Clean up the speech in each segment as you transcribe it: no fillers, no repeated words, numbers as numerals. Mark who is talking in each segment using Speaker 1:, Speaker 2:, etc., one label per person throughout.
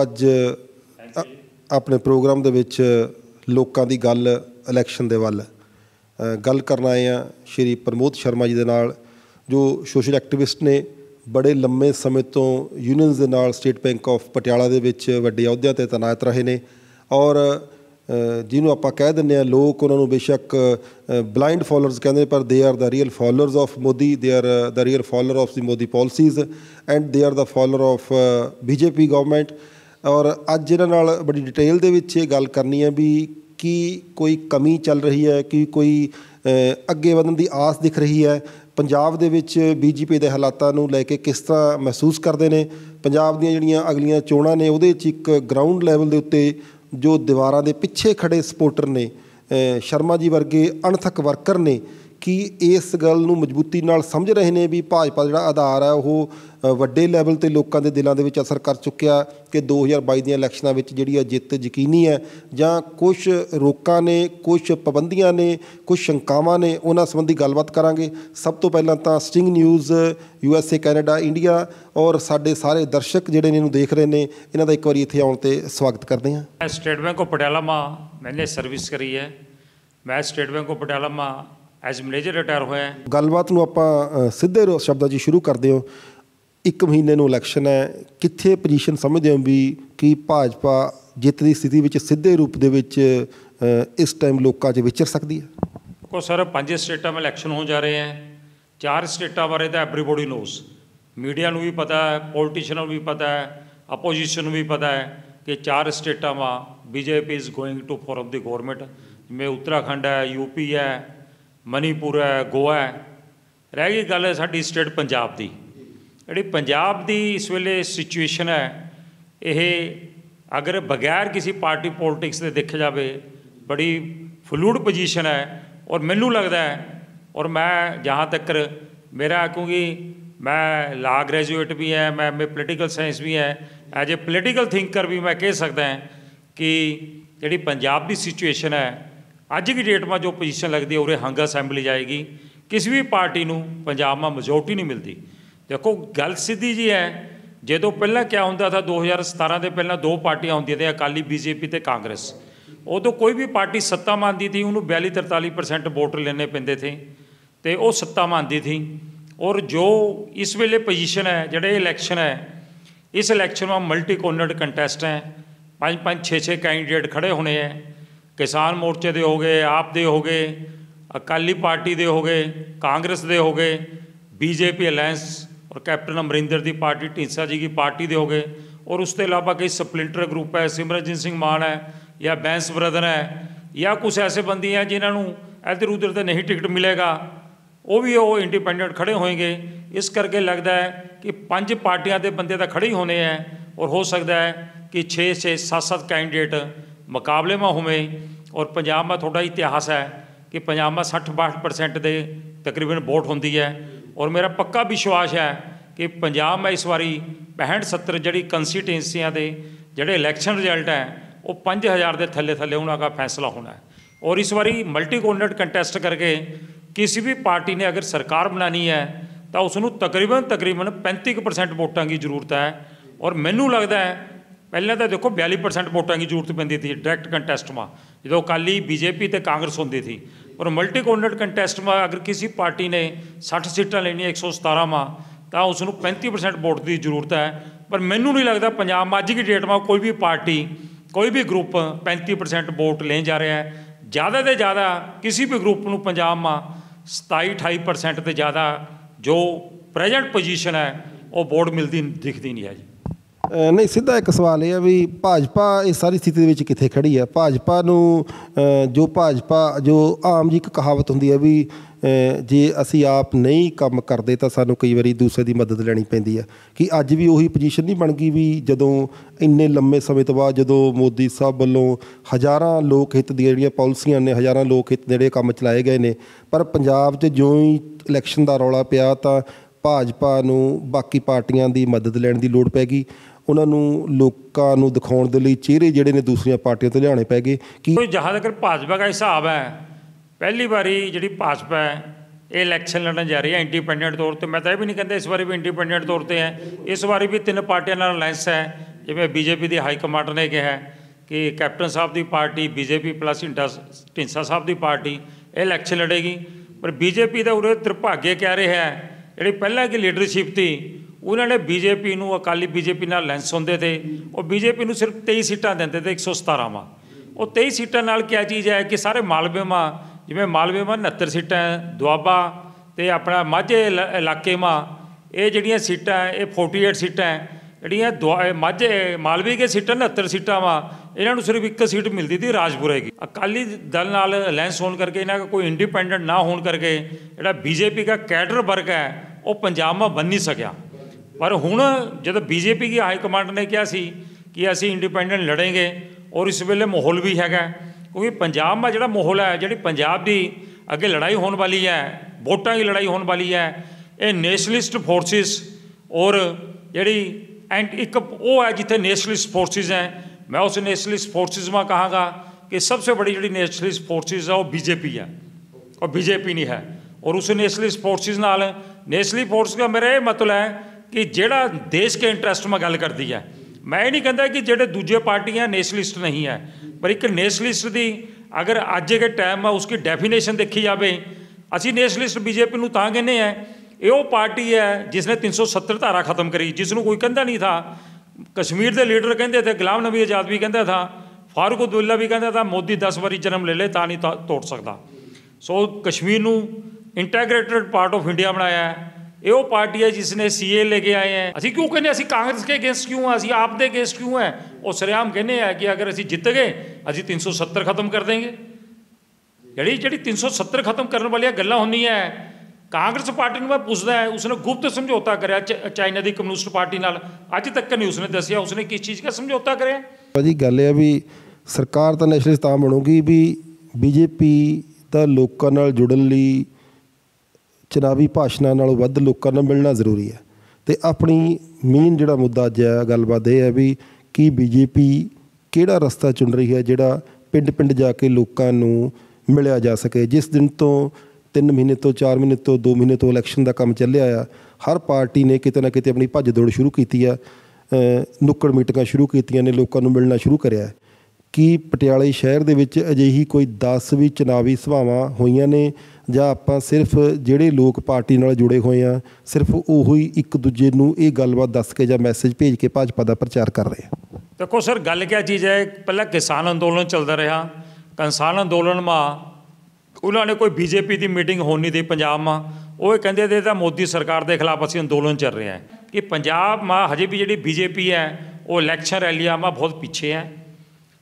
Speaker 1: ਅੱਜ ਆਪਣੇ ਪ੍ਰੋਗਰਾਮ ਦੇ ਵਿੱਚ ਲੋਕਾਂ ਦੀ ਗੱਲ ਇਲੈਕਸ਼ਨ ਦੇ ਵੱਲ ਗੱਲ ਕਰਨ ਆਏ ਹਾਂ ਸ਼੍ਰੀ ਪ੍ਰਮੋਦ ਸ਼ਰਮਾ ਜੀ ਦੇ ਨਾਲ, ਜੋ ਸੋਸ਼ਲ ਐਕਟਿਵਿਸਟ ਨੇ। ਬੜੇ ਲੰਮੇ ਸਮੇਂ ਤੋਂ ਯੂਨੀਅਨਸ ਦੇ ਨਾਲ ਸਟੇਟ ਬੈਂਕ ਆਫ ਪਟਿਆਲਾ ਦੇ ਵਿੱਚ ਵੱਡੇ ਅਹੁਦਿਆਂ 'ਤੇ ਤੈਨਾਤ ਰਹੇ ਨੇ, ਔਰ ਜਿਹਨੂੰ ਆਪਾਂ ਕਹਿ ਦਿੰਦੇ ਹਾਂ, ਲੋਕ ਉਹਨਾਂ ਨੂੰ ਬੇਸ਼ੱਕ ਬਲਾਈਂਡ ਫੋਲੋਅਰਸ ਕਹਿੰਦੇ, ਪਰ they are the real followers of Modi, they are the real follower of the Modi policies and they are the follower of BJP government. ਔਰ ਅੱਜ ਇਹਨਾਂ ਨਾਲ ਬੜੀ ਡਿਟੇਲ ਦੇ ਵਿੱਚ ਇਹ ਗੱਲ ਕਰਨੀ ਹੈ ਵੀ ਕੀ ਕੋਈ ਕਮੀ ਚੱਲ ਰਹੀ ਹੈ, ਕਿ ਕੋਈ ਅੱਗੇ ਵਧਣ ਦੀ ਆਸ ਦਿਖ ਰਹੀ ਹੈ ਪੰਜਾਬ ਦੇ ਵਿੱਚ। BJP ਦੇ ਹਾਲਾਤਾਂ ਨੂੰ ਲੈ ਕੇ ਕਿਸ ਤਰ੍ਹਾਂ ਮਹਿਸੂਸ ਕਰਦੇ ਨੇ। ਪੰਜਾਬ ਦੀਆਂ ਜਿਹੜੀਆਂ ਅਗਲੀਆਂ ਚੋਣਾਂ ਨੇ ਉਹਦੇ 'ਚ ਇੱਕ ਗਰਾਊਂਡ ਲੈਵਲ ਦੇ ਉੱਤੇ ਜੋ ਦੀਵਾਰਾਂ ਦੇ ਪਿੱਛੇ ਖੜ੍ਹੇ ਸਪੋਰਟਰ ਨੇ, ਸ਼ਰਮਾ ਜੀ ਵਰਗੇ ਅਣਥੱਕ ਵਰਕਰ ਨੇ, ਕਿ ਇਸ ਗੱਲ ਨੂੰ ਮਜ਼ਬੂਤੀ ਨਾਲ ਸਮਝ ਰਹੇ ਨੇ ਵੀ ਭਾਜਪਾ ਜਿਹੜਾ ਆਧਾਰ ਹੈ ਉਹ ਵੱਡੇ ਲੈਵਲ 'ਤੇ ਲੋਕਾਂ ਦੇ ਦਿਲਾਂ ਦੇ ਵਿੱਚ ਅਸਰ ਕਰ ਚੁੱਕਿਆ, ਕਿ 2022 ਦੀਆਂ ਇਲੈਕਸ਼ਨਾਂ ਵਿੱਚ ਜਿਹੜੀ ਆ ਜਿੱਤ ਯਕੀਨੀ ਹੈ, ਜਾਂ ਕੁਛ ਰੋਕਾਂ ਨੇ, ਕੁਛ ਪਾਬੰਦੀਆਂ ਨੇ, ਕੁਛ ਸ਼ੰਕਾਵਾਂ ਨੇ। ਉਹਨਾਂ ਸੰਬੰਧੀ ਗੱਲਬਾਤ ਕਰਾਂਗੇ। ਸਭ ਤੋਂ ਪਹਿਲਾਂ ਤਾਂ sting news USA, Canada, India ਔਰ ਸਾਡੇ ਸਾਰੇ ਦਰਸ਼ਕ ਜਿਹੜੇ ਨੇ ਇਹਨੂੰ ਦੇਖ ਰਹੇ ਨੇ, ਇਹਨਾਂ ਦਾ ਇੱਕ ਵਾਰੀ ਇੱਥੇ ਆਉਣ 'ਤੇ ਸਵਾਗਤ ਕਰਦੇ ਹਾਂ।
Speaker 2: स्टेट बैंक ऑफ पटियाला में मैंने सर्विस करी है। मैं स्टेट बैंक ऑफ पटियाला में एज मैनेजर रिटायर होया।
Speaker 1: ਗੱਲਬਾਤ ਨੂੰ ਆਪਾਂ ਸਿੱਧੇ ਸ਼ਬਦਾਂ 'ਚ ਸ਼ੁਰੂ ਕਰਦੇ ਹੋ। 1 ਮਹੀਨੇ ਨੂੰ ਇਲੈਕਸ਼ਨ ਹੈ, ਕਿੱਥੇ ਪੋਜੀਸ਼ਨ ਸਮਝਦੇ ਹੋ ਵੀ ਕੀ ਭਾਜਪਾ ਜਿੱਤ ਦੀ ਸਥਿਤੀ ਵਿੱਚ ਸਿੱਧੇ ਰੂਪ ਦੇ ਵਿੱਚ ਇਸ ਟਾਈਮ ਲੋਕਾਂ 'ਚ ਵਿਚਰ ਸਕਦੀ ਹੈ?
Speaker 2: को सर 5 स्टेटा में इलैक्शन हो जा रहे हैं। 4 स्टेटा बारे तो एवरीबॉडी नोज, मीडिया ਨੂੰ भी पता है, पॉलिटिशियन ਨੂੰ भी पता है, अपोजिशन ਨੂੰ भी पता है कि 4 स्टेटा में BJP is going to form the government. जिमें उत्तराखंड है, UP है, मणिपुर है, गोवा है। रह गई गल साडी स्टेट पंजाब की। जी पंजाब की इस वेले सिचुएशन है, ये अगर बगैर किसी पार्टी पॉलिटिक्स के देखे जाए बड़ी फ्लूड पोजीशन है। और मैनू लगता है, और मैं जहाँ तक मेरा, क्योंकि मैं लॉ ग्रेजुएट भी है, मैं पोलिटिकल साइंस भी है, एज ए पोलिटिकल थिंकर भी मैं कह सकता कि जी पंजाब की सिचुएशन है अज की डेट में जो पोजीशन लगती है, उरे हंग असैंबली जाएगी, किसी भी पार्टी को पंजाब में मेजोरिटी नहीं मिलती। देखो गल सीधी जी है, जो पहला क्या होंदा था 2017 के पहला 2 पार्टियां होंदियां थी, अकाली BJP ते कांग्रेस। उदों कोई भी पार्टी सत्ता में आती थी, उन्होंने 42-43% वोट लेने पैंदे थे, तो वो सत्ता में आती थी। और जो इस वेले पोजीशन है, जोड़े इलैक्शन है, इस इलैक्शन में मल्टी कॉर्नर कंटैसट हैं। 5-5, 6-6 कैंडीडेट खड़े होने हैं। किसान मोर्चे दे हो गए, आप दे हो गए, अकाली पार्टी दे हो गए, कांग्रेस दे हो गए, BJP अलायंस और कैप्टन अमरिंदर की पार्टी, ढींसा जी की पार्टी दे हो गए। और उसके अलावा कई स्पलिंटर ग्रुप है, सिमरनजीत सिंह मान है, या बैंस ब्रदर है, या कुछ ऐसे बंदी हैं जिन्होंने इधर उधर तो नहीं टिकट मिलेगा, वो भी वो इंडिपेंडेंट खड़े होएंगे। इस करके लगता है कि 5 पार्टियां के बंदे तो खड़े ही होने हैं, और हो सकता है कि 6-6, 7-7 कैंडीडेट मुकाबले में होवे। और पंजाब में थोड़ा इतिहास है कि पंजाब में 60-62% के तकरीबन वोट होंदी है। और मेरा पक्का विश्वास है कि पंजाब में इस बारी 65-70 जी कंस्टीट्यूंसियां के जोड़े इलैक्शन रिजल्ट हैं, वो 5000 के थले थले उन्होंने फैसला होना है। और इस बारी मल्टी कॉर्नर कंटैसट करके किसी भी पार्टी ने अगर सरकार बनानी है तो उसनों तकरीबन 35% वोटों की जरूरत है। और मैनू लगता है पहले तो देखो 42% वोटों की जरूरत पैंती थी डायरैक्ट कंटैसट में, जो अकाली BJP तो कांग्रेस होंदी थी। और मल्टी कॉर्नर कंटैसट में अगर किसी पार्टी ने 60 सीटां लेनी 117 में, तो उसनों 35% वोट की जरूरत है। पर मैनू नहीं लगता पंजाब में अज की डेट में कोई भी पार्टी, कोई भी ग्रुप 35% वोट ले जा रहा है। ज़्यादा तो ज़्यादा किसी भी ग्रुप को पंजाब में 27-28% तो ज़्यादा जो प्रेजेंट पोजीशन है वो वोट मिलती दिखती नहीं है जी।
Speaker 1: ਨਹੀਂ, ਸਿੱਧਾ ਇੱਕ ਸਵਾਲ ਇਹ ਹੈ ਵੀ ਭਾਜਪਾ ਇਸ ਸਾਰੀ ਸਥਿਤੀ ਦੇ ਵਿੱਚ ਕਿੱਥੇ ਖੜੀ ਹੈ? ਭਾਜਪਾ ਨੂੰ ਜੋ ਆਮ ਜੀ ਇੱਕ ਕਹਾਵਤ ਹੁੰਦੀ ਹੈ ਵੀ ਜੇ ਅਸੀਂ ਆਪ ਨਹੀਂ ਕੰਮ ਕਰਦੇ ਤਾਂ ਸਾਨੂੰ ਕਈ ਵਾਰੀ ਦੂਸਰੇ ਦੀ ਮਦਦ ਲੈਣੀ ਪੈਂਦੀ ਹੈ, ਕਿ ਅੱਜ ਵੀ ਉਹੀ ਪੋਜੀਸ਼ਨ ਨਹੀਂ ਬਣ ਗਈ ਵੀ ਜਦੋਂ ਇੰਨੇ ਲੰਮੇ ਸਮੇਂ ਤੋਂ ਬਾਅਦ ਜਦੋਂ ਮੋਦੀ ਸਾਹਿਬ ਵੱਲੋਂ ਹਜ਼ਾਰਾਂ ਲੋਕ ਹਿੱਤ ਦੀਆਂ ਜਿਹੜੀਆਂ ਪਾਲਿਸੀਆਂ ਨੇ, ਹਜ਼ਾਰਾਂ ਲੋਕ ਹਿੱਤ ਜਿਹੜੇ ਕੰਮ ਚਲਾਏ ਗਏ ਨੇ, ਪਰ ਪੰਜਾਬ 'ਚ ਜਿਉਂ ਹੀ ਇਲੈਕਸ਼ਨ ਦਾ ਰੌਲਾ ਪਿਆ ਤਾਂ ਭਾਜਪਾ ਨੂੰ ਬਾਕੀ ਪਾਰਟੀਆਂ ਦੀ ਮਦਦ ਲੈਣ ਦੀ ਲੋੜ ਪੈ ਗਈ। ਉਹਨਾਂ ਨੂੰ ਲੋਕਾਂ ਨੂੰ ਦਿਖਾਉਣ ਦੇ ਲਈ ਚਿਹਰੇ ਜਿਹੜੇ ਨੇ ਦੂਸਰੀਆਂ ਪਾਰਟੀਆਂ ਤੋਂ ਲਿਆਉਣੇ ਪੈ ਗਏ। ਕਿ
Speaker 2: जहाँ तक भाजपा का हिसाब है, पहली बारी जी भाजपा है ये इलैक्शन लड़न जा रही है इंडिपेंडेंट तौर पर। मैं तो यह भी नहीं कहता इस बारी भी इंडिपेंडेंट तौर पर है, इस बारी भी 3 पार्टियों नाल अलायंस है। ਜਿਵੇਂ ਬੀਜੇਪੀ ਦੀ ਹਾਈ ਕਮਾਂਡ ਨੇ ਕਿਹਾ ਕਿ ਕੈਪਟਨ ਸਾਹਿਬ ਦੀ ਪਾਰਟੀ ਬੀਜੇਪੀ ਪਲੱਸ ਢੀਂਡਸਾ ਸਾਹਿਬ ਦੀ ਪਾਰਟੀ ਇਹ ਇਲੈਕਸ਼ਨ ਲੜੇਗੀ। ਪਰ ਬੀਜੇਪੀ ਦਾ ਉਰੇ ਦੁਰਭਾਗੇ ਕਹਿ ਰਿਹਾ ਹੈ, ਜਿਹੜੀ ਪਹਿਲਾਂ ਕੀ ਲੀਡਰਸ਼ਿਪ ਸੀ ਉਹਨਾਂ ਨੇ ਬੀਜੇਪੀ ਨੂੰ, ਅਕਾਲੀ ਬੀਜੇਪੀ ਨਾਲ ਲੈਂਸ ਹੁੰਦੇ थे, ਉਹ ਬੀਜੇਪੀ ਨੂੰ ਸਿਰਫ 23 ਸੀਟਾਂ ਦਿੰਦੇ थे 117 ਮਾਂ। ਉਹ 23 ਸੀਟਾਂ ਨਾਲ ਕਿਆ ਚੀਜ਼ ਹੈ ਕਿ ਸਾਰੇ ਮਾਲਵੇ ਮਾਂ, ਜਿਵੇਂ ਮਾਲਵੇ ਮਾਂ 69 ਸੀਟਾਂ ਹੈ, ਦੁਆਬਾ ਅਤੇ ਆਪਣਾ ਮਾਝੇ ਇਲਾਕੇ ਮਾਂ ਇਹ ਜਿਹੜੀਆਂ ਸੀਟਾਂ ਇਹ 48 ਸੀਟਾਂ ਹੈ, ਜਿਹੜੀਆਂ ਮਾਝੇ ਮਾਲਵੇ ਕੇ ਸੀਟਾਂ 69 ਸੀਟਾਂ ਵਾ, ਇਹਨਾਂ ਨੂੰ ਸਿਰਫ ਇੱਕ ਸੀਟ ਮਿਲਦੀ ਸੀ ਰਾਜਪੁਰੇ ਕੀ। ਅਕਾਲੀ ਦਲ ਨਾਲ ਅਲਾਇੰਸ ਹੋਣ ਕਰਕੇ, ਇਹਨਾਂ ਦਾ ਕੋਈ ਇੰਡੀਪੈਂਡੈਂਟ ਨਾ ਹੋਣ ਕਰਕੇ ਜਿਹੜਾ ਬੀਜੇਪੀ ਦਾ ਕੈਡਰ ਵਰਗ ਹੈ ਉਹ ਪੰਜਾਬ ਮਾ ਬਣ ਨਹੀਂ ਸਕਿਆ। ਪਰ ਹੁਣ ਜਦੋਂ ਬੀਜੇਪੀ ਦੀ ਹਾਈ ਕਮਾਂਡ ਨੇ ਕਿਹਾ ਸੀ ਕਿ ਅਸੀਂ ਇੰਡੀਪੈਂਡੈਂਟ ਲੜेंगे, ਔਰ ਇਸ ਵੇਲੇ ਮਾਹੌਲ ਵੀ ਹੈਗਾ, ਕਿਉਂਕਿ ਪੰਜਾਬ ਮਾ ਜਿਹੜਾ ਮਾਹੌਲ ਹੈ, ਜਿਹੜੀ ਪੰਜਾਬ ਦੀ ਅੱਗੇ ਲੜਾਈ ਹੋਣ ਵਾਲੀ ਹੈ, ਵੋਟਾਂ ਦੀ ਲੜਾਈ ਹੋਣ ਵਾਲੀ ਹੈ, ਇਹ ਨੈਸ਼ਨਲਿਸਟ ਫੋਰਸਿਸ ਔਰ ਜਿਹੜੀ एंड एक वो है जिथे नेशनलिस्ट फोर्सेस हैं। मैं उस नेशनलिस्ट फोर्सेस में कहांगा कि सबसे बड़ी जी नेशनलिस्ट फोर्सेस है वो बीजेपी है और बीजेपी नहीं है। और उस नेशनलिस्ट फोर्सेस नाल नेशनलिस्ट फोर्स का मेरा ये मतलब है कि जेड़ा देश के इंटरस्ट में गल करती है। मैं ये नहीं कहता कि जेड़े दूजे पार्टियां नेशनलिस्ट नहीं है, पर एक नेशनलिस्ट की अगर अज के टाइम में उसकी डेफिनेशन देखी जाए, असी नेशनलिस्ट बीजेपी को तां कहने हैं ये वो पार्टी है जिसने 370 धारा खत्म करी, जिसनों कोई कहता नहीं था। कश्मीर के लीडर कहते थे, गुलाम नबी आज़ाद भी कहता था, फारूक अब्दुल्ला भी कहता था मोदी 10 बारी जन्म ले ले ता नहीं तोड़ सकता। सो कश्मीर नूं इंटैग्रेटेड पार्ट ऑफ इंडिया बनाया है। ये वो पार्टी है जिसने CA लेके आए हैं। असी क्यों कहने असी कांग्रेस के अगेंस्ट क्यों हैं, असी आप दे अगेंस्ट क्यों हैं? और सरेआम कहने हैं कि अगर असी जित गए असी 370 खत्म कर देंगे। जी 370 खत्म करने वाली गल्लां होंदियां है। कांग्रेस पार्टी में मैं पूछता है, उसने गुप्त समझौता कराया चाइना की कम्यूनिस्ट पार्टी नाल, अज तक नहीं उसने दसिया उसने किस चीज़ का समझौता कराया।
Speaker 1: जी गल है भी सरकार तो नैशनलिस्ट तां बनूगी भी बीजेपी का लोगों नाल जुड़न लई चुनावी भाषणां नालों वध लोगों नाल मिलना जरूरी है। तो अपनी मेन जिहड़ा मुद्दा अज है गलबात यह है भी कि बीजेपी किहड़ा रस्ता चुन रही है जिहड़ा पिंड पिंड जाके लोगों नूं मिलिया जा सके। जिस दिन तो 3 महीने तो 4 महीने तो 2 महीने तो इलैक्शन का काम ਚੱਲਿਆ ਆ, हर पार्टी ने किते ना किते अपनी भज दौड़ शुरू की है, नुक्कड़ मीटिंगां शुरू कीतियां ने, लोगों को मिलना शुरू करिਆ कि पटियाले शहर दे विच अजिही कोई 10 भी चुनावी सभावां होईयां ने ਜਾਂ ਆਪਾਂ सिर्फ ਜਿਹੜੇ लोग पार्टी नाल जुड़े हुए हैं सिर्फ ਉਹੀ ਇੱਕ ਦੂਜੇ ਨੂੰ ਇਹ ਗੱਲਬਾਤ ਦੱਸ ਕੇ ਜਾਂ मैसेज भेज के भाजपा का प्रचार कर रहे हैं।
Speaker 2: देखो सर गल क्या चीज़ है, पहले किसान अंदोलन चलता रहा, किसान अंदोलन में उन्होंने कोई बीजेपी की मीटिंग हो नहीं दी पंजाब में, वो कहते थे तो मोदी सरकार के खिलाफ असी अंदोलन चल रहे हैं कि पंजाब में हजे भी जी बीजेपी है वो इलैक्शन रैलियां में बहुत पीछे है,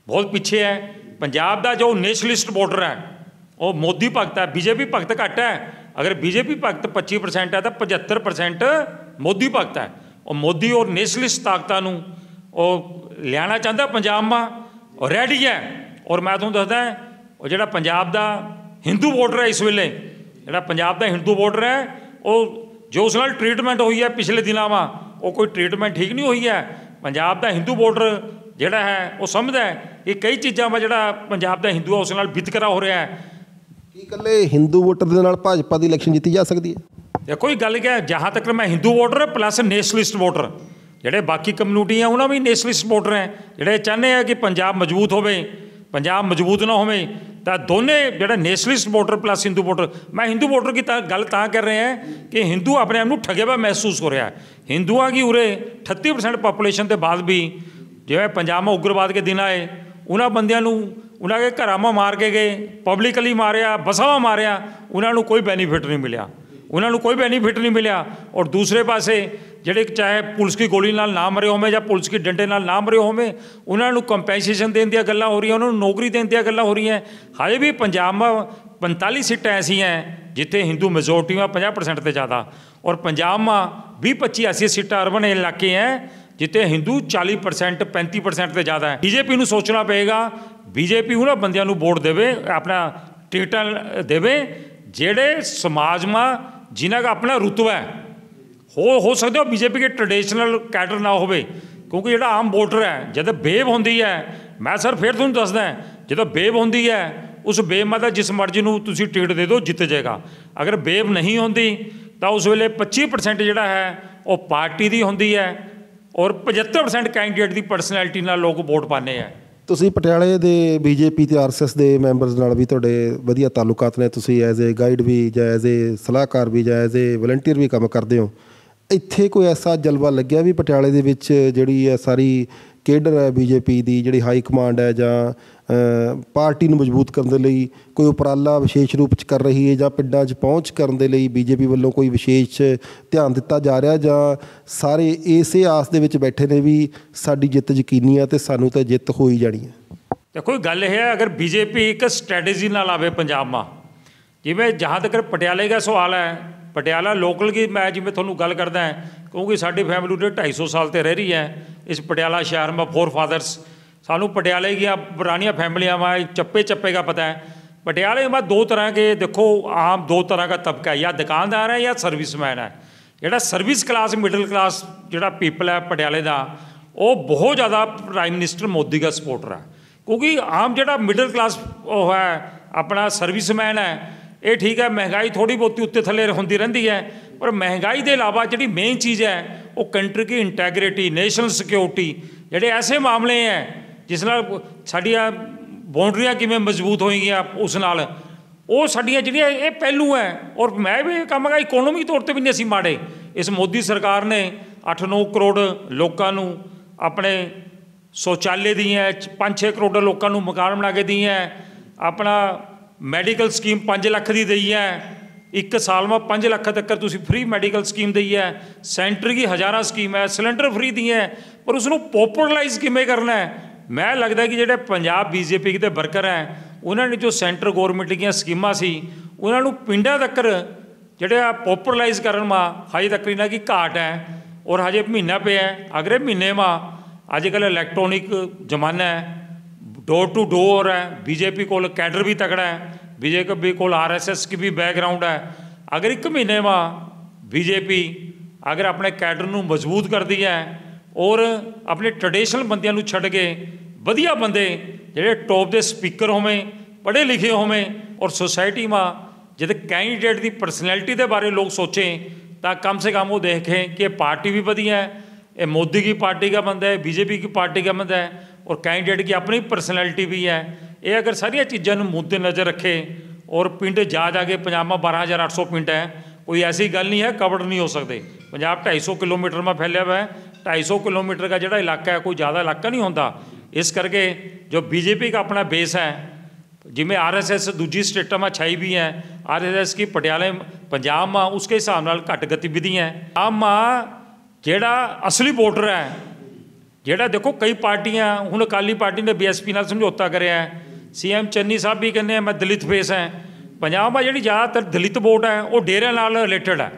Speaker 2: बहुत पीछे है। पंजाब का जो नेशनलिस्ट वोटर है वो मोदी भगत है, बीजेपी भगत घट है। अगर बीजेपी भगत 25% है तो 75% मोदी भगत है। और मोदी और नेशनलिस्ट ताकतां लियाना चाहता पंजाब में और रेडी है। और मैं तुहानूं दसदा वो जिहड़ा पंजाब का हिंदू वोटर है इस वेले, जिहड़ा पंजाब का हिंदू वोटर है वो जो उस नाल ट्रीटमेंट हुई है पिछले दिनों में वो कोई ट्रीटमेंट ठीक नहीं हुई है। पंजाब का हिंदू वोटर जिहड़ा है वो समझदा है कि कई चीज़ों में जिहड़ा पंजाब का हिंदू है उस नाल वितकरा हो रहा है।
Speaker 1: कि इकल्ले हिंदू वोटर दे नाल भाजपा की इलैक्शन जीती जा सकती है?
Speaker 2: देखो ही गल क्या है, जहाँ तक मैं Hindu voter plus nationalist voter जिहड़े बाकी कम्यूनिटी हैं उन्होंने भी नेशनलिस्ट वोटर हैं जिहड़े चाहते हैं कि पंजाब मजबूत होवे, पंजाब मजबूत ना होवे, तो दोनों जिहड़े nationalist voter plus Hindu voter, मैं हिंदू वोटर की गल तां कर रहे हैं कि हिंदू अपने आप को ठगे हुआ महसूस हो रहा है। हिंदुओं की उरे 38% पॉपूलेशन के बाद भी जिवें पंजाब में उग्रवाद के दिन आए उन्होंने बंदियां नूं उन्होंने घरां में मार के गए, पब्लिकली मारिया, बसां में मारिया, उन्होंने कोई बेनीफिट नहीं मिला, उन्होंने कोई बेनीफिट नहीं मिला। और दूसरे पासे ਜਿਹੜੇ ਚਾਹੇ ਪੁਲਿਸ की गोली नाल ना मरे होवे ਜਾਂ पुलिस की डंडे नाल ना मरे होवे उन्होंने कंपैसेशन देने दी गल्लां हो रही, उन्होंने नौकरी देने दी गल्लां हो रही हैं। हाले भी पंजाब में 45 सीटां ऐसी हैं जिथे हिंदू मेजोरिटी में 50% से ज़्यादा, और पंजाब में 20-25 ऐसी सीटां अर्बन इलाके हैं जिथे हिंदू 40% 35% से ज़्यादा है। बीजेपी को सोचना पेगा, बीजेपी उन्होंने बंदियां नूं वोट देवे, अपना टिकटां देवे जेड़े समाज में जिन्हां का अपना रुतबा है। हो सकते हो बीजेपी के ट्रेडिशनल कैडर ना हो, क्योंकि जो आम वोटर है जब बेब होंदी है, मैं सर फिर तुहानूं दसदा जो बेब होंदी है उस बेब मतलब जिस मर्जी नूं तुसीं टिकट दे दो जित जाएगा। अगर बेब नहीं होंदी तो उस वेले 25% जिहड़ा है वो पार्टी दी होंदी है ਔਰ 75% ਕੈਂਡੀਡੇਟ ਦੀ ਪਰਸਨੈਲਿਟੀ ਨਾਲ ਲੋਕ ਵੋਟ ਪਾਉਂਦੇ ਆ।
Speaker 1: ਤੁਸੀਂ ਪਟਿਆਲੇ ਦੇ ਬੀਜੇਪੀ ਤੇ ਆਰਐਸਐਸ ਦੇ ਮੈਂਬਰਸ ਨਾਲ ਵੀ ਤੁਹਾਡੇ ਵਧੀਆ ਤਾਲੁਕਾਤ ਨੇ, ਤੁਸੀਂ ਐਜ਼ ਏ ਗਾਈਡ ਵੀ ਜਾਂ ਐਜ਼ ਏ ਸਲਾਹਕਾਰ ਵੀ ਜਾਂ ਐਜ਼ ਏ ਵਲੰਟੀਅਰ ਵੀ ਕੰਮ ਕਰਦੇ ਹੋ। ਇੱਥੇ ਕੋਈ ਐਸਾ ਜਲਵਾ ਲੱਗਿਆ ਵੀ ਪਟਿਆਲੇ ਦੇ ਵਿੱਚ ਜਿਹੜੀ ਹੈ ਸਾਰੀ ਕੇਡਰ ਹੈ ਬੀਜੇਪੀ ਦੀ, ਜਿਹੜੀ ਹਾਈ ਕਮਾਂਡ ਹੈ ਜਾਂ ਪਾਰਟੀ ਨੂੰ ਮਜ਼ਬੂਤ ਕਰਨ ਦੇ ਲਈ ਕੋਈ ਉਪਰਾਲਾ ਵਿਸ਼ੇਸ਼ ਰੂਪ 'ਚ ਕਰ ਰਹੀ ਹੈ, ਜਾਂ ਪਿੰਡਾਂ 'ਚ ਪਹੁੰਚ ਕਰਨ ਦੇ ਲਈ ਬੀਜੇਪੀ ਵੱਲੋਂ ਕੋਈ ਵਿਸ਼ੇਸ਼ ਧਿਆਨ ਦਿੱਤਾ ਜਾ ਰਿਹਾ, ਜਾਂ ਸਾਰੇ ਇਸੇ ਆਸ ਦੇ ਵਿੱਚ ਬੈਠੇ ਨੇ ਵੀ ਸਾਡੀ ਜਿੱਤ ਯਕੀਨੀ ਆ ਅਤੇ ਸਾਨੂੰ ਤਾਂ ਜਿੱਤ ਹੋ ਹੀ ਜਾਣੀ ਹੈ?
Speaker 2: ਦੇਖੋ ਗੱਲ ਇਹ ਹੈ, ਅਗਰ ਬੀਜੇਪੀ ਇੱਕ ਸਟ੍ਰੈਟਜੀ ਨਾਲ ਆਵੇ ਪੰਜਾਬ ਮਾ, ਜਿਵੇਂ ਜਹਾਂ ਤੱਕ ਪਟਿਆਲੇ ਦਾ ਸਵਾਲ ਹੈ, ਪਟਿਆਲਾ ਲੋਕਲ ਕੀ ਮੈਂ ਜਿਵੇਂ ਤੁਹਾਨੂੰ ਗੱਲ ਕਰਦਾ ਹੈ, ਕਿਉਂਕਿ ਸਾਡੀ ਫੈਮਿਲੀ ਉਰੇ 250 ਸਾਲ ਤੇ ਰਹਿ ਰਹੀ ਹੈ ਇਸ ਪਟਿਆਲਾ ਸ਼ਹਿਰ में। फोर फादर्स सानू पटियाले की पुरानियाँ फैमिलियाँ में चप्पे चप्पे का पता है। पटियाले में दो तरह के देखो आम दो तरह का तबका है, या दुकानदार है या सर्विसमैन है। जोड़ा सर्विस क्लास मिडल क्लास जोड़ा पीपल है पटियाले का, वो बहुत ज़्यादा प्राइम मिनिस्टर मोदी का सपोर्टर है, क्योंकि आम जोड़ा मिडल क्लास वो है अपना सर्विसमैन है, ये ठीक है महंगाई थोड़ी बहुती उत्ते थले होंदी रहिंदी है, पर महंगाई के अलावा जी मेन चीज़ है वो कंट्री की इंटैग्रिटी, नेशनल सिक्योरिटी, जोड़े ऐसे मामले हैं जिस नाल साडियां बाउंड्रियां किवें मजबूत होएगियां, उस नाल वो साडियां जिहड़ियां ये पहलू है। और मैं भी कम है इकोनॉमी तौर पर भी नहीं असीं माड़े। इस मोदी सरकार ने 8-9 करोड़ लोगों नूं अपने शौचालय दी है, 5-6 करोड़ लोगों नूं मकान बना के दी है, अपना मैडिकल स्कीम 5 लाख की दी है, एक साल में 5 लाख तक तुसी फ्री मैडिकल स्कीम दी है, सेंटर की हज़ारा स्कीम है, सिलेंडर फ्री दी है, पर उसनूं पॉपुलराइज किमें करना है। मैं लगता कि जोड़े पंजाब बीजेपी के वर्कर हैं उन्होंने जो सेंटर गौरमेंट की स्कीमां सी उन्होंने पिंडां तक जोड़े पॉपुलराइज करन में हजे तक इन्हां की घाट है। और हजे महीना पे है, अगले महीने में अजकल इलैक्ट्रॉनिक जमाना है, डोर टू डोर है, बीजेपी को कैडर भी तगड़ा है, बीजेपी को आरएसएस की भी बैकग्राउंड है। अगर एक महीने में बीजेपी अगर अपने कैडर नूं मजबूत कर दी है और अपने ट्रेडिशनल बंदियां नूं छड्ड के वधिया बंदे जिहड़े टॉप के स्पीकर होवें, पढ़े लिखे होवें, और सोसाइटी में जब कैंडीडेट की परसनैलिटी के बारे लोग सोचें तो कम से कम वो देखें कि पार्टी भी वधिया है, ये मोदी की पार्टी का बंदा है, बीजेपी की पार्टी का बंदा है, और कैंडीडेट की अपनी परसनैलिटी भी है। ये अगर सारिया चीज़ों मुद्दे नज़र रखे और पिंड जा के पंजाब में 12,800 पिंड है, कोई ऐसी गल नहीं है कवर नहीं हो सकते। पंजाब 250 किलोमीटर में फैलिया हुआ है, 250 किलोमीटर का जोड़ा इलाका है कोई ज़्यादा इलाका नहीं होता। इस करके जो बीजेपी का अपना बेस है, जिमें आरएसएस दूजी स्टेटा में छाई भी है, आरएसएस की पटियाले पंजाब में उसके हिसाब नाल घट गतिविधियाँ हैं। आम में जोड़ा असली वोटर है, जोड़ा देखो कई पार्टियां हुण अकाली पार्टी ने बीएसपी नाल समझौता कराया है, सीएम चन्नी साहब भी कहते हैं मैं दलित फेस है। पंजाब में जी ज़्यादातर दलित वोट है वो डेरे नाल रिलेटेड है।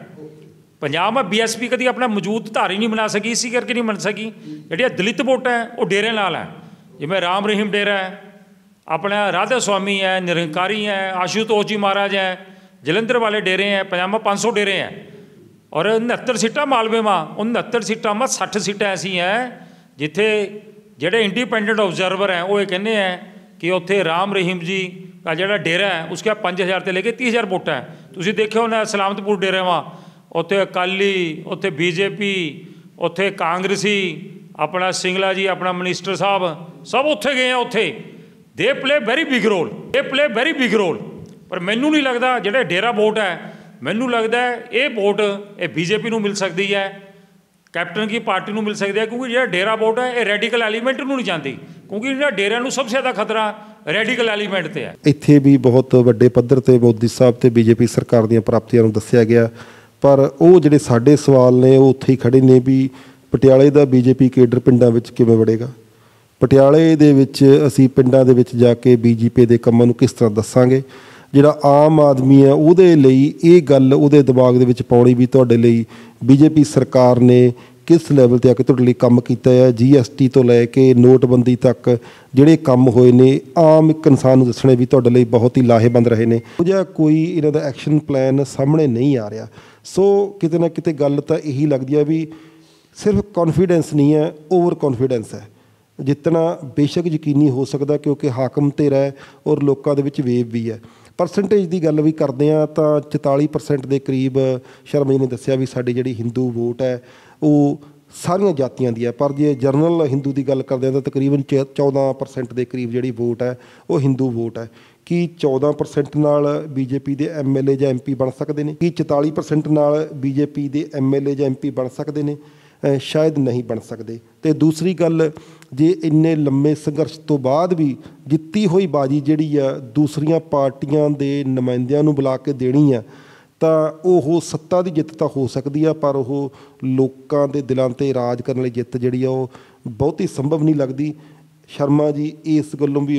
Speaker 2: पंजाब में बीएसपी कभी अपना मौजूद धारी नहीं बना सकी, इसी करके नहीं बन सकी। जी दलित वोट है वो डेरे नाल है, जिमें राम रहीम डेरा है, अपना राधा स्वामी है, निरंकारी है, आशुतोष जी महाराज है, जलंधर वाले डेरे हैं। पंजाब में 500 डेरे हैं और 69 सीटां मालवे में, उन 69 सीटां में 60 सीटां ऐसी हैं जिथे जोड़े इंडिपेंडेंट ऑब्जर्वर हैं वो ये कहते हैं कि उत्थे राम रहीम जी का जोड़ा डेरा है उसके 5,000 से लेके 30,000 वोट है। तुसीं देखियो ना सलामतपुर डेरे में उत्थे अकाली, उत्थे बीजेपी, उत्थे कांग्रेसी, अपना सिंगला जी अपना मिनिस्टर साहब सब उत्थे गए हैं। उत्थे they play very big role, they play very big role. पर मैनू नहीं लगता जोड़े डेरा वोट है, मैनू लगता है ये वोट ये बीजेपी नूं मिल सकती है, कैप्टन की पार्टी नूं मिल सकती है, क्योंकि जो डेरा वोट है ये रेडिकल एलीमेंट नूं नहीं जाती, क्योंकि इन्हां डेरिਆਂ ਨੂੰ सबसे ज़्यादा खतरा रेडिकल एलीमेंट ते है।
Speaker 1: ਇੱਥੇ ਵੀ ਬਹੁਤ ਵੱਡੇ ਪੱਧਰ ਤੇ ਮੋਦੀ ਸਾਹਿਬ ਤੇ ਬੀਜੇਪੀ ਸਰਕਾਰ ਦੀਆਂ ਪ੍ਰਾਪਤੀਆਂ ਨੂੰ ਦੱਸਿਆ ਗਿਆ, ਪਰ ਉਹ ਜਿਹੜੇ ਸਾਡੇ ਸਵਾਲ ਨੇ ਉਹ ਉੱਥੇ ਹੀ ਖੜੇ ਨੇ ਵੀ ਪਟਿਆਲੇ ਦਾ ਬੀਜੇਪੀ ਕੇਡਰ ਪਿੰਡਾਂ ਵਿੱਚ ਕਿਵੇਂ ਵੜੇਗਾ। ਪਟਿਆਲੇ ਦੇ ਵਿੱਚ ਅਸੀਂ ਪਿੰਡਾਂ ਦੇ ਵਿੱਚ ਜਾ ਕੇ ਬੀਜੇਪੀ ਦੇ ਕੰਮਾਂ ਨੂੰ ਕਿਸ ਤਰ੍ਹਾਂ ਦੱਸਾਂਗੇ। ਜਿਹੜਾ ਆਮ ਆਦਮੀ ਹੈ ਉਹਦੇ ਲਈ ਇਹ ਗੱਲ ਉਹਦੇ ਦਿਮਾਗ ਦੇ ਵਿੱਚ ਪਾਉਣੀ ਵੀ ਤੁਹਾਡੇ ਲਈ ਬੀਜੇਪੀ ਸਰਕਾਰ ਨੇ किस लैवल पर आके तुहाडे लई काम कीता है, GST तो लैके नोटबंदी तक जिहड़े काम होए ने आम एक इंसान नूं दस्सणे भी तुहाडे लई बहुत ही लाहेबंद रहे ने। जिहा कोई इन्हां दा एक्शन प्लान सामने नहीं आ रहा। सो किते ना किते गल तां यही लगदी है भी सिर्फ कॉन्फिडेंस नहीं है, ओवर कॉन्फिडेंस है। जितना बेशक यकीनी हो सकता क्योंकि हाकम तेरा है और लोगों के विच वेव भी है। परसेंटेज की गल भी करते हैं तो 44% के करीब शर्मा जी ने दस्सिया भी साडी जिहड़ी हिंदू वोट है वो ਸਾਰੀਆਂ ਜਾਤੀਆਂ ਦੀ ਹੈ। ਪਰ ਜੇ ਜਨਰਲ ਹਿੰਦੂ ਦੀ ਗੱਲ ਕਰਦੇ ਹਾਂ ਤਾਂ ਤਕਰੀਬਨ 14% ਦੇ ਕਰੀਬ ਜਿਹੜੀ ਵੋਟ ਹੈ ਉਹ ਹਿੰਦੂ ਵੋਟ ਹੈ। ਕੀ 14% ਨਾਲ ਬੀਜੇਪੀ ਦੇ MLA ਜਾਂ MP ਬਣ ਸਕਦੇ ਨੇ? ਕੀ 44% ਨਾਲ ਬੀਜੇਪੀ ਦੇ MLA ਜਾਂ MP ਬਣ ਸਕਦੇ ਨੇ? ਸ਼ਾਇਦ ਨਹੀਂ ਬਣ ਸਕਦੇ। ਅਤੇ ਦੂਸਰੀ ਗੱਲ, ਜੇ ਇੰਨੇ ਲੰਮੇ ਸੰਘਰਸ਼ ਤੋਂ ਬਾਅਦ ਵੀ ਜਿੱਤੀ ਹੋਈ ਬਾਜੀ ਜਿਹੜੀ ਆ ਦੂਸਰੀਆਂ ਪਾਰਟੀਆਂ ਦੇ ਨੁਮਾਇੰਦਿਆਂ ਨੂੰ ਬੁਲਾ ਕੇ ਦੇਣੀ ਆ, ਤਾਂ ਉਹ ਸੱਤਾ ਦੀ ਜਿੱਤ ਤਾਂ ਹੋ ਸਕਦੀ ਆ, ਪਰ ਉਹ ਲੋਕਾਂ ਦੇ ਦਿਲਾਂ 'ਤੇ ਰਾਜ ਕਰਨ ਵਾਲੀ ਜਿੱਤ ਜਿਹੜੀ ਆ ਉਹ ਬਹੁਤੀ ਸੰਭਵ ਨਹੀਂ ਲੱਗਦੀ। ਸ਼ਰਮਾ ਜੀ ਇਸ ਗੱਲੋਂ ਵੀ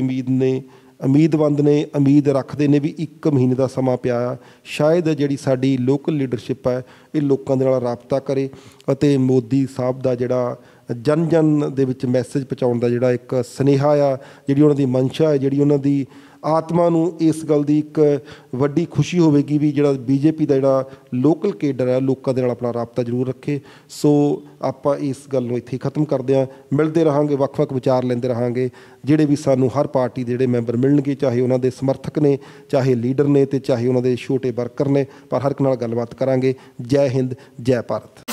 Speaker 1: ਉਮੀਦਵੰਦ ਨੇ, ਉਮੀਦ ਰੱਖਦੇ ਨੇ ਵੀ 1 ਮਹੀਨੇ ਦਾ ਸਮਾਂ ਪਿਆ ਆ। ਸ਼ਾਇਦ ਜਿਹੜੀ ਸਾਡੀ ਲੋਕਲ ਲੀਡਰਸ਼ਿਪ ਹੈ ਇਹ ਲੋਕਾਂ ਦੇ ਨਾਲ ਰਾਬਤਾ ਕਰੇ ਅਤੇ ਮੋਦੀ ਸਾਹਿਬ ਦਾ ਜਿਹੜਾ ਜਨ ਜਨ ਦੇ ਵਿੱਚ ਮੈਸੇਜ ਪਹੁੰਚਾਉਣ ਦਾ ਜਿਹੜਾ ਇੱਕ ਸੁਨੇਹਾ ਆ, ਜਿਹੜੀ ਉਹਨਾਂ ਦੀ ਮਨਸ਼ਾ ਹੈ, ਜਿਹੜੀ ਉਹਨਾਂ ਦੀ ਆਤਮਾ ਨੂੰ ਇਸ ਗੱਲ ਦੀ ਇੱਕ ਵੱਡੀ ਖੁਸ਼ੀ ਹੋਵੇਗੀ ਵੀ ਜਿਹੜਾ BJP ਦਾ ਜਿਹੜਾ ਲੋਕਲ ਕੇਡਰ ਹੈ ਲੋਕਾਂ ਦੇ ਨਾਲ ਆਪਣਾ ਰਾਬਤਾ ਜ਼ਰੂਰ ਰੱਖੇ। ਸੋ ਆਪਾਂ ਇਸ ਗੱਲ ਨੂੰ ਇੱਥੇ ਹੀ ਖ਼ਤਮ ਕਰਦੇ ਹਾਂ। ਮਿਲਦੇ ਰਹਾਂਗੇ, ਵੱਖ-ਵੱਖ ਵਿਚਾਰ ਲੈਂਦੇ ਰਹਾਂਗੇ। ਜਿਹੜੇ ਵੀ ਸਾਨੂੰ ਹਰ ਪਾਰਟੀ ਦੇ ਜਿਹੜੇ ਮੈਂਬਰ ਮਿਲਣਗੇ, ਚਾਹੇ ਉਹਨਾਂ ਦੇ ਸਮਰਥਕ ਨੇ, ਚਾਹੇ ਲੀਡਰ ਨੇ, ਅਤੇ ਚਾਹੇ ਉਹਨਾਂ ਦੇ ਛੋਟੇ ਵਰਕਰ ਨੇ, ਪਰ ਹਰ ਇੱਕ ਨਾਲ ਗੱਲਬਾਤ ਕਰਾਂਗੇ। ਜੈ ਹਿੰਦ, ਜੈ ਭਾਰਤ।